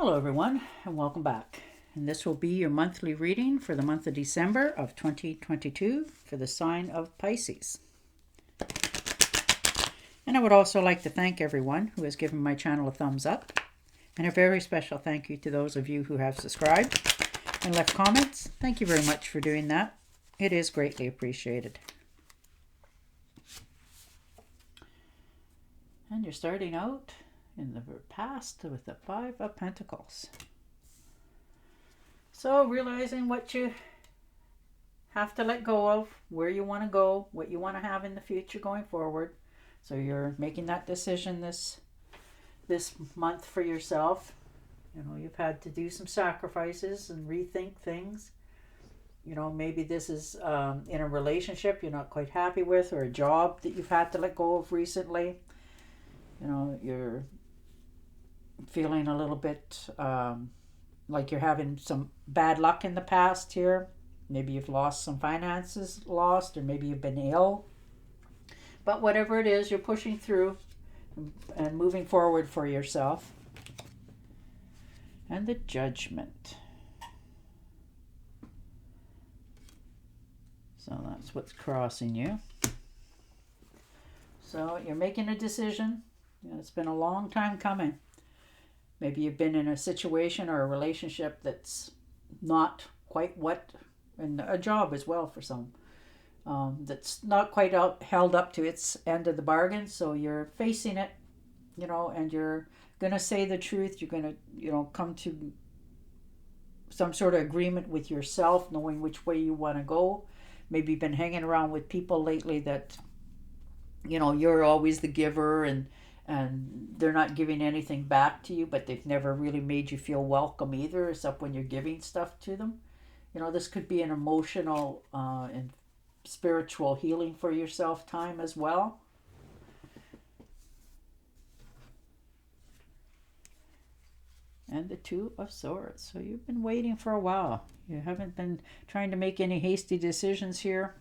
Hello everyone and welcome back. And this will be your monthly reading for the month of December of 2022 for the sign of Pisces. And I would also like to thank everyone who has given my channel a thumbs up. And a very special thank you to those of you who have subscribed and left comments. Thank you very much for doing that. It is greatly appreciated. And you're starting out in the past with the Five of Pentacles. So realizing what you have to let go of, where you want to go, what you want to have in the future going forward. So you're making that decision this month for yourself. You know, you've had to do some sacrifices and rethink things. You know, maybe this is in a relationship you're not quite happy with, or a job that you've had to let go of recently. You know, you're feeling a little bit like you're having some bad luck in the past here. Maybe you've lost some finances, or maybe you've been ill. But whatever it is, you're pushing through and moving forward for yourself. And the Judgment. So that's what's crossing you. So you're making a decision. You know, it's been a long time coming. Maybe you've been in a situation or a relationship that's not quite what, and a job as well for some, that's not quite held up to its end of the bargain. So you're facing it, you know, and you're going to say the truth. You're going to, you know, come to some sort of agreement with yourself, knowing which way you want to go. Maybe you've been hanging around with people lately that, you know, you're always the giver and they're not giving anything back to you, but they've never really made you feel welcome either, except when you're giving stuff to them. You know, this could be an emotional and spiritual healing for yourself time as well. And the Two of Swords. So you've been waiting for a while. You haven't been trying to make any hasty decisions here.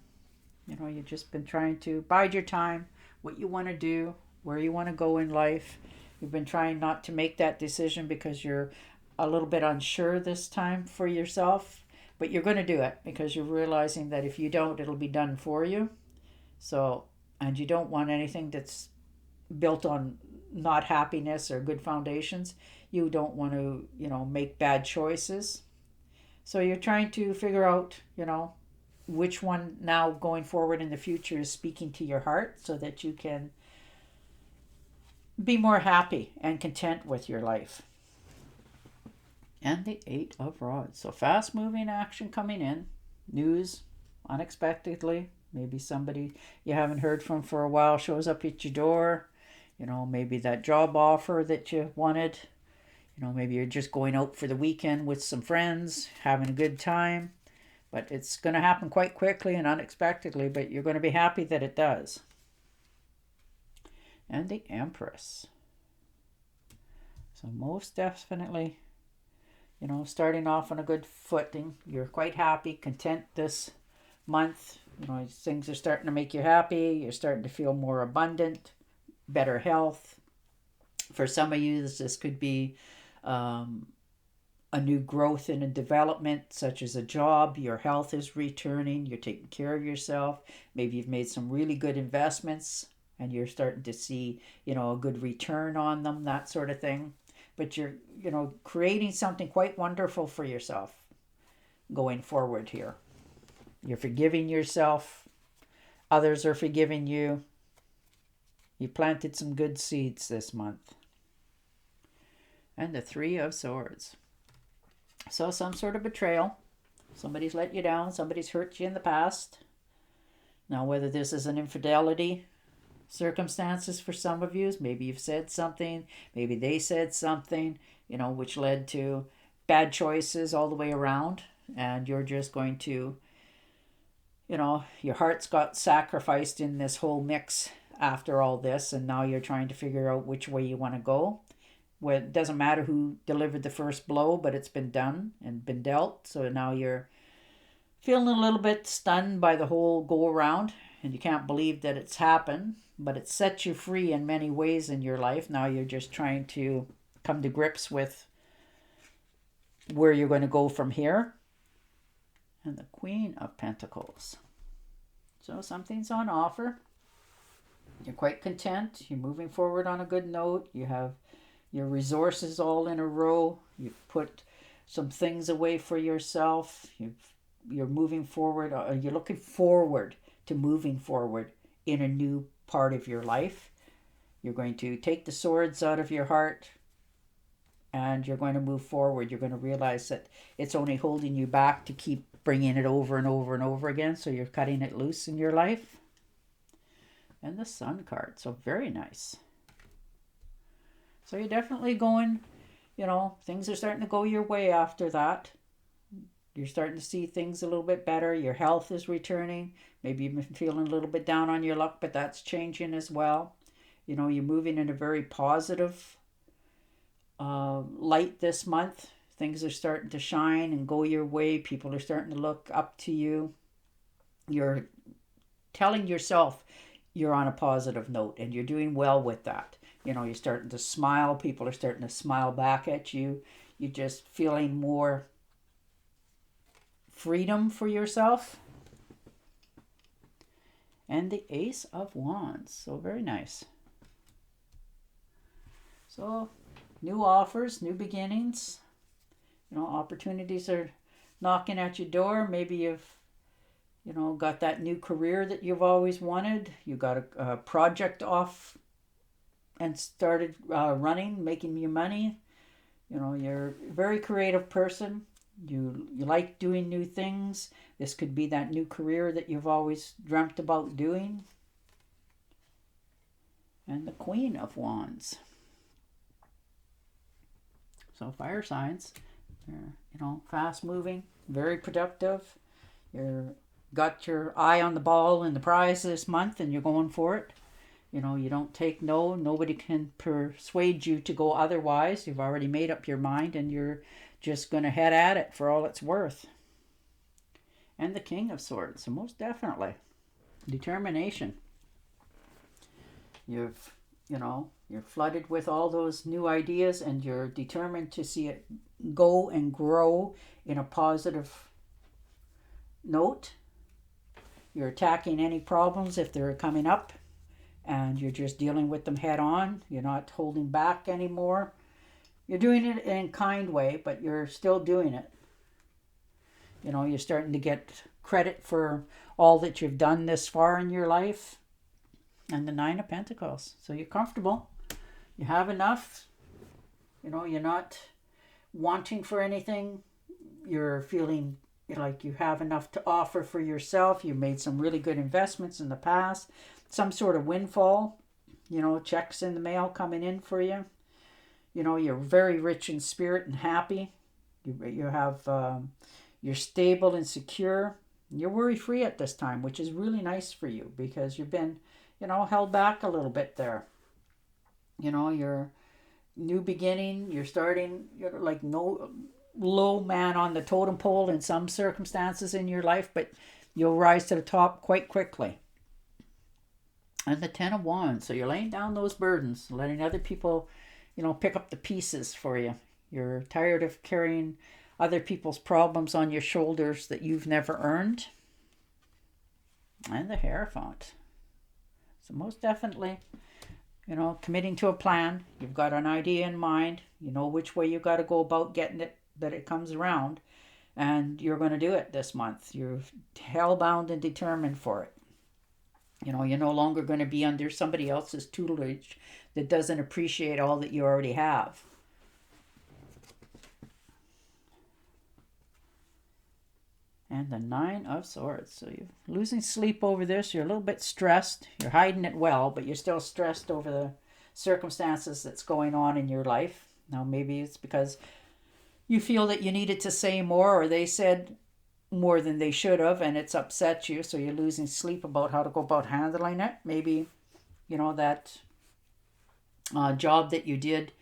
You know, you've just been trying to bide your time, what you want to do, where you want to go in life. You've been trying not to make that decision because you're a little bit unsure this time for yourself, but you're going to do it because you're realizing that if you don't, it'll be done for you. So, and you don't want anything that's built on not happiness or good foundations. You don't want to, you know, make bad choices. So you're trying to figure out, you know, which one now going forward in the future is speaking to your heart so that you can be more happy and content with your life. And the Eight of Rods. So fast moving action coming in. News unexpectedly. Maybe somebody you haven't heard from for a while shows up at your door. You know, maybe that job offer that you wanted. You know, maybe you're just going out for the weekend with some friends, having a good time. But it's going to happen quite quickly and unexpectedly, but you're going to be happy that it does. And the Empress. So most definitely, you know, starting off on a good footing. You're quite happy, content this month. You know, things are starting to make you happy. You're starting to feel more abundant, better health. For some of you, this could be a new growth and a development, such as a job. Your health is returning. You're taking care of yourself. Maybe you've made some really good investments and you're starting to see, you know, a good return on them, that sort of thing. But you're, you know, creating something quite wonderful for yourself going forward here. You're forgiving yourself. Others are forgiving you. You planted some good seeds this month. And the Three of Swords. So some sort of betrayal. Somebody's let you down. Somebody's hurt you in the past. Now, whether this is an infidelity circumstances for some of you, maybe you've said something, maybe they said something, you know, which led to bad choices all the way around, and you're just going to, you know, your heart's got sacrificed in this whole mix after all this, and now you're trying to figure out which way you want to go. Well, it doesn't matter who delivered the first blow, but it's been done and been dealt. So now you're feeling a little bit stunned by the whole go around, and you can't believe that it's happened, but it sets you free in many ways in your life. Now you're just trying to come to grips with where you're going to go from here. And the Queen of Pentacles. So something's on offer. You're quite content. You're moving forward on a good note. You have your resources all in a row. You've put some things away for yourself. You're moving forward. You're looking forward to moving forward in a new part of your life. You're going to take the swords out of your heart and you're going to move forward. You're going to realize that it's only holding you back to keep bringing it over and over and over again. So you're cutting it loose in your life. And the Sun card. So very nice. So you're definitely going, things are starting to go your way after that. You're starting to see things a little bit better. Your health is returning. Maybe you've been feeling a little bit down on your luck, but that's changing as well. You're moving in a very positive light this month. Things are starting to shine and go your way. People are starting to look up to you. You're telling yourself you're on a positive note and you're doing well with that. You're starting to smile. People are starting to smile back at you. You're just feeling more freedom for yourself. And the Ace of Wands. So very nice. So new offers, new beginnings. Opportunities are knocking at your door. Maybe you've got that new career that you've always wanted. You got a project off and started running, making you money. You're a very creative person. You like doing new things. This could be that new career that you've always dreamt about doing. And the Queen of Wands. So fire signs, they're, fast moving, very productive. You're got your eye on the ball and the prize this month and you're going for it. You don't take no. Nobody can persuade you to go otherwise. You've already made up your mind and you're just going to head at it for all it's worth. And the King of Swords. So most definitely. Determination. You're flooded with all those new ideas and you're determined to see it go and grow in a positive note. You're attacking any problems if they're coming up and you're just dealing with them head on. You're not holding back anymore. You're doing it in a kind way, but you're still doing it. You're starting to get credit for all that you've done this far in your life. And the Nine of Pentacles. So you're comfortable. You have enough. You're not wanting for anything. You're feeling like you have enough to offer for yourself. You made some really good investments in the past. Some sort of windfall. Checks in the mail coming in for you. You're very rich in spirit and happy. You're stable and secure. You're worry-free at this time, which is really nice for you because you've been held back a little bit there. Your new beginning, you're starting, you're like no low man on the totem pole in some circumstances in your life, but you'll rise to the top quite quickly. And the Ten of Wands. So you're laying down those burdens, letting other people, pick up the pieces for you. You're tired of carrying other people's problems on your shoulders that you've never earned. And the Hierophant. So most definitely, committing to a plan. You've got an idea in mind. You know which way you got to go about getting it, that it comes around. And you're going to do it this month. You're hell-bound and determined for it. You're no longer going to be under somebody else's tutelage that doesn't appreciate all that you already have. And the Nine of Swords. So you're losing sleep over this. You're a little bit stressed. You're hiding it well, but you're still stressed over the circumstances that's going on in your life. Now, maybe it's because you feel that you needed to say more, or they said more than they should have, and it's upset you. So you're losing sleep about how to go about handling it. Maybe, that job that you did,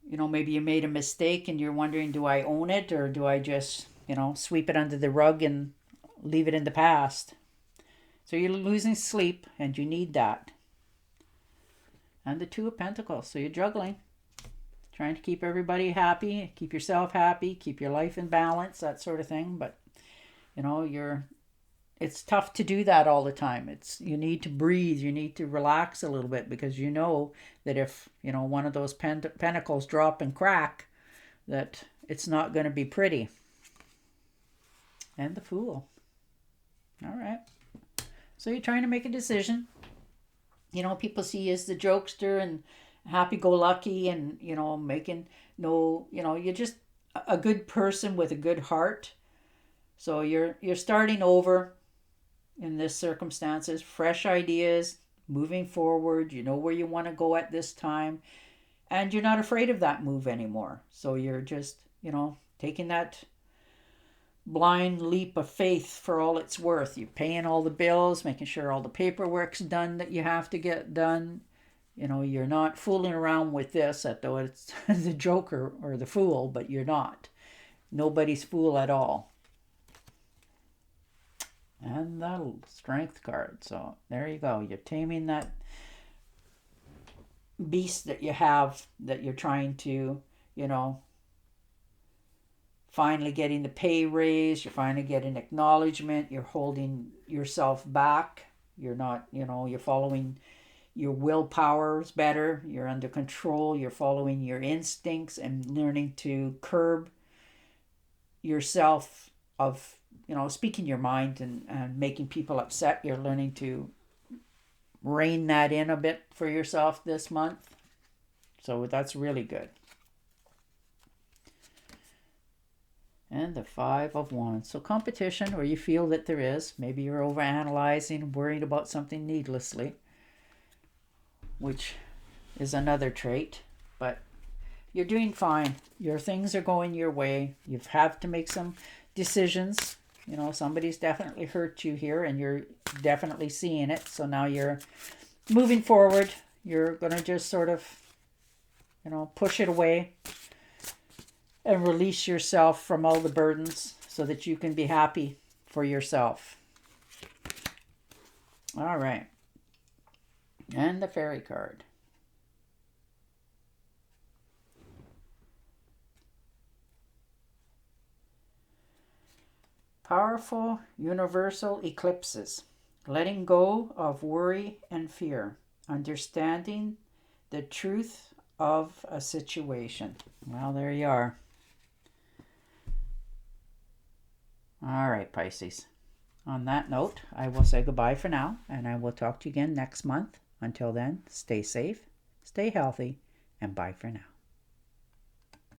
maybe you made a mistake and you're wondering, do I own it or do I just sweep it under the rug and leave it in the past? So you're losing sleep and you need that. And the Two of Pentacles. So you're juggling trying to keep everybody happy, keep yourself happy, keep your life in balance, that sort of thing. But, you know, it's tough to do that all the time. You need to breathe, you need to relax a little bit, because you know that if, you know, one of those pentacles drop and crack, that it's not going to be pretty. And the Fool. All right. So you're trying to make a decision. You know, people see you as the jokester and happy-go-lucky and, you know, you're just a good person with a good heart. So you're starting over in this circumstances, fresh ideas, moving forward. You know where you want to go at this time, and you're not afraid of that move anymore. So you're just, you know, taking that blind leap of faith for all it's worth. You're paying all the bills, making sure all the paperwork's done that you have to get done. You know, you're not fooling around with this, though it's the Joker or the Fool, but you're not. Nobody's fool at all. And the Strength card. So there you go. You're taming that beast that you have, that you're trying to, you know, finally getting the pay raise. You're finally getting acknowledgement. You're holding yourself back. You're not, you know, you're following your willpower is better. You're under control. You're following your instincts and learning to curb yourself of, you know, speaking your mind and making people upset. You're learning to rein that in a bit for yourself this month. So that's really good. And the Five of Wands. So competition, or you feel that there is. Maybe you're overanalyzing, worried about something needlessly, which is another trait. But you're doing fine. Your things are going your way. You have to make some decisions. You know, somebody's definitely hurt you here, and you're definitely seeing it. So now you're moving forward. You're going to just sort of, you know, push it away and release yourself from all the burdens so that you can be happy for yourself. All right. And the Fairy card. Powerful universal eclipses. Letting go of worry and fear. Understanding the truth of a situation. Well, there you are. All right, Pisces. On that note, I will say goodbye for now, and I will talk to you again next month. Until then, stay safe, stay healthy, and bye for now.